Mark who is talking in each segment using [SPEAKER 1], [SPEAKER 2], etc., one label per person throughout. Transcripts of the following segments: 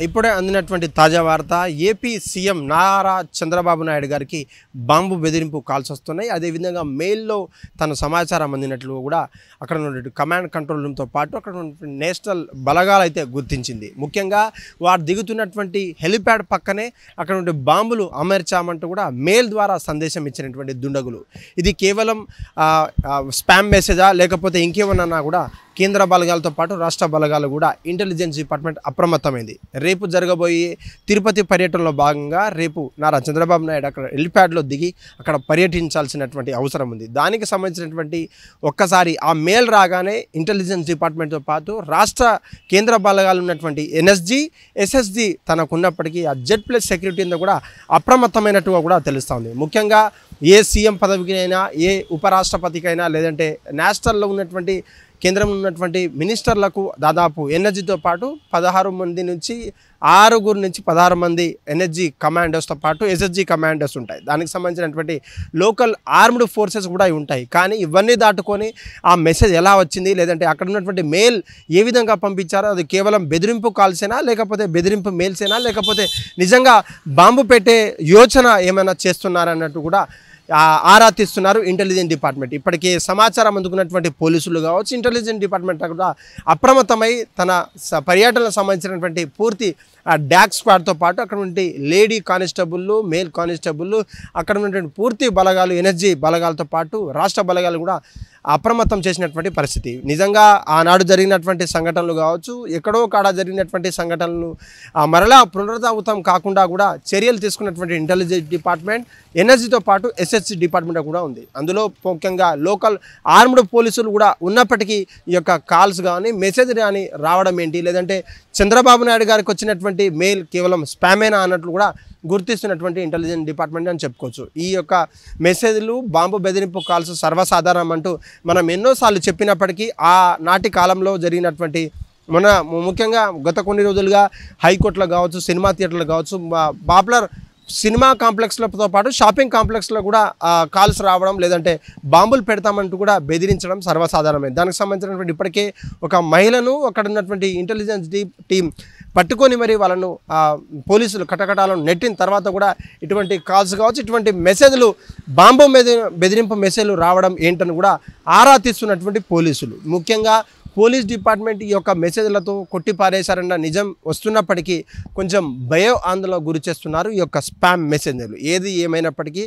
[SPEAKER 1] ఇప్పుడే అందినటువంటి తాజా వార్త ఏపీ సీఎం నారా చంద్రబాబు నాయుడు గారికి బాంబు బెదిరింపు కాల్స్ వస్తున్నాయి. అదేవిధంగా మెయిల్లో తన సమాచారం అందినట్లు కూడా అక్కడ ఉన్న కమాండ్ కంట్రోల్ రూమ్తో పాటు అక్కడ ఉన్న నేషనల్ బలగాలు అయితే గుర్తించింది. ముఖ్యంగా వారు దిగుతున్నటువంటి హెలిప్యాడ్ పక్కనే అక్కడ ఉండే బాంబులు అమర్చామంటూ కూడా మెయిల్ ద్వారా సందేశం ఇచ్చినటువంటి దుండగులు. ఇది కేవలం స్పామ్ మెసేజా లేకపోతే ఇంకేమన్నా కూడా కేంద్ర బలగాలతో పాటు రాష్ట్ర బలగాలు కూడా ఇంటెలిజెన్స్ డిపార్ట్మెంట్ అప్రమత్తమైంది. రేపు జరగబోయే తిరుపతి పర్యటనలో భాగంగా రేపు నారా చంద్రబాబు నాయుడు అక్కడ హెలిప్యాడ్లో దిగి అక్కడ పర్యటించాల్సినటువంటి అవసరం ఉంది. దానికి సంబంధించినటువంటి ఒక్కసారి ఆ మెయిల్ రాగానే ఇంటెలిజెన్స్ డిపార్ట్మెంట్తో పాటు రాష్ట్ర కేంద్ర బలగాలు ఉన్నటువంటి ఎన్ఎస్జీ ఎస్ఎస్జీ తనకున్నప్పటికీ ఆ Z+ సెక్యూరిటీతో కూడా అప్రమత్తమైనట్టుగా కూడా తెలుస్తోంది. ముఖ్యంగా ఏ సీఎం పదవికైనా ఏ ఉపరాష్ట్రపతికైనా లేదంటే నేషనల్లో ఉన్నటువంటి కేంద్రంలో ఉన్నటువంటి మినిస్టర్లకు దాదాపు ఎన్ఎస్జీతో పాటు 16 మంది నుంచి 16 మంది ఎన్ఎస్జీ కమాండర్స్తో పాటు ఎస్ఎస్జీ కమాండర్స్ ఉంటాయి. దానికి సంబంధించినటువంటి లోకల్ ఆర్మ్డ్ ఫోర్సెస్ కూడా ఉంటాయి. కానీ ఇవన్నీ దాటుకొని ఆ మెసేజ్ ఎలా వచ్చింది లేదంటే అక్కడ ఉన్నటువంటి మెయిల్ ఏ విధంగా పంపించారో అది కేవలం బెదిరింపు కాల్సేనా లేకపోతే బెదిరింపు మెయిల్సేనా లేకపోతే నిజంగా బాంబు పెట్టే యోచన ఏమైనా చేస్తున్నారన్నట్టు కూడా ఆరా తీస్తున్నారు ఇంటెలిజెన్స్ డిపార్ట్మెంట్. ఇప్పటికే సమాచారం అందుకున్నటువంటి పోలీసులు కావచ్చు ఇంటెలిజెన్స్ డిపార్ట్మెంట్ కూడా అప్రమత్తమై తన పర్యటనకు సంబంధించినటువంటి పూర్తి డాగ్ స్క్వాడ్తో పాటు అక్కడ ఉండే లేడీ కానిస్టేబుళ్ళు మేల్ కానిస్టేబుళ్ళు అక్కడ ఉన్నటువంటి పూర్తి బలగాలు ఎనర్జీ బలగాలతో పాటు రాష్ట్ర బలగాలు కూడా అప్రమత్తం చేసినటువంటి పరిస్థితి. నిజంగా ఆనాడు జరిగినటువంటి సంఘటనలు కావచ్చు ఎక్కడో కాడ జరిగినటువంటి సంఘటనలు మరలా పునరావృతం కాకుండా కూడా చర్యలు తీసుకున్నటువంటి ఇంటెలిజెన్స్ డిపార్ట్మెంట్ ఎన్ఎస్జీతో పాటు ఎస్ఎస్జీ డిపార్ట్మెంట్ కూడా ఉంది. అందులో ముఖ్యంగా లోకల్ ఆర్మ్డ్ పోలీసులు కూడా ఉన్నప్పటికీ ఈ యొక్క కాల్స్ కానీ మెసేజ్ కానీ రావడం ఏంటి లేదంటే చంద్రబాబు నాయుడు గారికి వచ్చినటువంటి మెయిల్ కేవలం స్పామేనా అన్నట్లు కూడా గుర్తిస్తున్నటువంటి ఇంటెలిజెన్స్ డిపార్ట్మెంట్ అని చెప్పుకోవచ్చు. ఈ యొక్క మెసేజ్లు బాంబు బెదిరింపు కాల్స్ సర్వసాధారణం అంటూ మనం ఎన్నోసార్లు చెప్పినప్పటికీ ఆ నాటి కాలంలో జరిగినటువంటి ముఖ్యంగా గత కొన్ని రోజులుగా హైకోర్టులో కావచ్చు సినిమా థియేటర్లు కావచ్చు పాపులర్ సినిమా కాంప్లెక్స్లతో పాటు షాపింగ్ కాంప్లెక్స్లో కూడా కాల్స్ రావడం లేదంటే బాంబులు పెడతామంటూ కూడా బెదిరించడం సర్వసాధారణమే. దానికి సంబంధించినటువంటి ఇప్పటికే ఒక మహిళను అక్కడ ఉన్నటువంటి ఇంటెలిజెన్స్ టీం పట్టుకొని మరి వాళ్ళను పోలీసులు కటకటాలను నెట్టిన తర్వాత కూడా ఇటువంటి కాల్స్ కావచ్చు ఇటువంటి మెసేజ్లు బాంబు బెదిరింపు మెసేజ్లు రావడం ఏంటని కూడా ఆరా తీస్తున్నటువంటి పోలీసులు. ముఖ్యంగా పోలీస్ డిపార్ట్మెంట్ ఈ యొక్క మెసేజ్లతో కొట్టిపారేశారన్న నిజం వస్తున్నప్పటికీ కొంచెం భయ ఆందోళన గురి చేస్తున్నారు ఈ యొక్క స్పామ్ మెసేజ్లు. ఏది ఏమైనప్పటికీ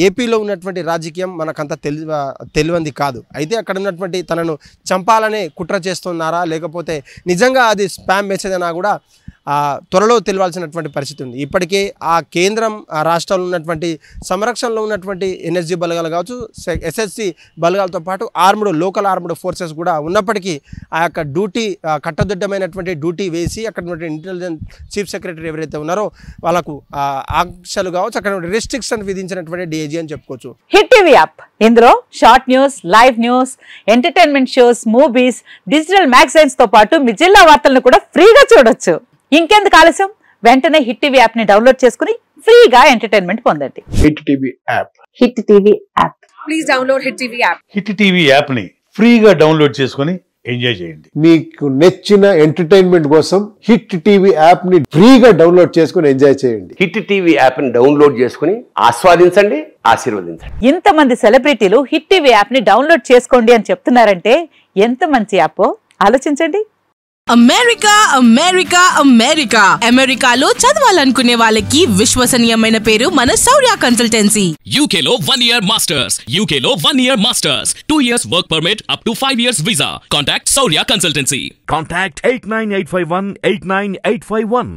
[SPEAKER 1] ఏపీలో ఉన్నటువంటి రాజకీయం మనకంత తెలియంది కాదు. అయితే అక్కడ ఉన్నటువంటి తనను చంపాలనే కుట్ర చేస్తున్నారా లేకపోతే నిజంగా అది స్పామ్ మెసేజ్ అయినా కూడా త్వరలో తెలియాల్సినటువంటి పరిస్థితి ఉంది. ఇప్పటికే ఆ కేంద్రం రాష్ట్రాల్లో ఉన్నటువంటి సంరక్షణలో ఉన్నటువంటి ఎన్ఎస్జీ బలగాలు కావచ్చు ఎస్ఎస్సీ బలగాలతో పాటు లోకల్ ఆర్మ్డ్ ఫోర్సెస్ కూడా ఉన్నప్పటికీ ఆ యొక్క డ్యూటీ కట్టదిట్టమైనటువంటి డ్యూటీ వేసి అక్కడ ఉన్నటువంటి ఇంటెలిజెన్స్ చీఫ్ సెక్రటరీ ఎవరైతే ఉన్నారో వాళ్ళకు ఆంక్షలు కావచ్చు అక్కడ రెస్ట్రిక్షన్ విధించినటువంటి డిఐజీ అని చెప్పుకోవచ్చు.
[SPEAKER 2] హిట్ టీవీ యాప్ ఇందులో short news live news entertainment shows movies digital magazines తో పాటు మీ జిల్లా వార్తలను కూడా ఫ్రీగా చూడొచ్చు. ఇంకెందుకు ఆలస్యం వెంటనే హిట్ టీవీ యాప్ ని డౌన్లోడ్ చేసుకుని ఫ్రీగా ఎంటర్టైన్మెంట్ పొందండి.
[SPEAKER 3] Hit TV app
[SPEAKER 2] please download hit TV app.
[SPEAKER 4] Hit TV app ని ఫ్రీగా డౌన్లోడ్ చేసుకుని ఎంజాయ్ చేయండి.
[SPEAKER 3] మీకు నచ్చిన ఎంటర్టైన్మెంట్ కోసం హిట్ టీవీ యాప్ ని ఫ్రీగా డౌన్లోడ్ చేసుకుని ఎంజాయ్ చేయండి.
[SPEAKER 5] హిట్ టీవీ యాప్ ని డౌన్లోడ్ చేసుకుని ఆస్వాదించండి ఆశీర్వదించండి.
[SPEAKER 2] ఇంతమంది సెలబ్రిటీలు హిట్ టీవీ యాప్ ని డౌన్లోడ్ చేసుకోండి అని చెప్తున్నారంటే ఎంత మంచి యాప్ ఆలోచించండి.
[SPEAKER 6] అమెరికాలో చదవాలనుకునే వాళ్ళకి విశ్వసనీయమైన పేరు మన శౌర్య కన్సల్టెన్సీ.
[SPEAKER 7] UK లో 1 year masters, UK లో 1 year masters, 2 years work permit up to 5 years visa. Contact Saurya Consultancy.
[SPEAKER 8] Contact 89851 89851.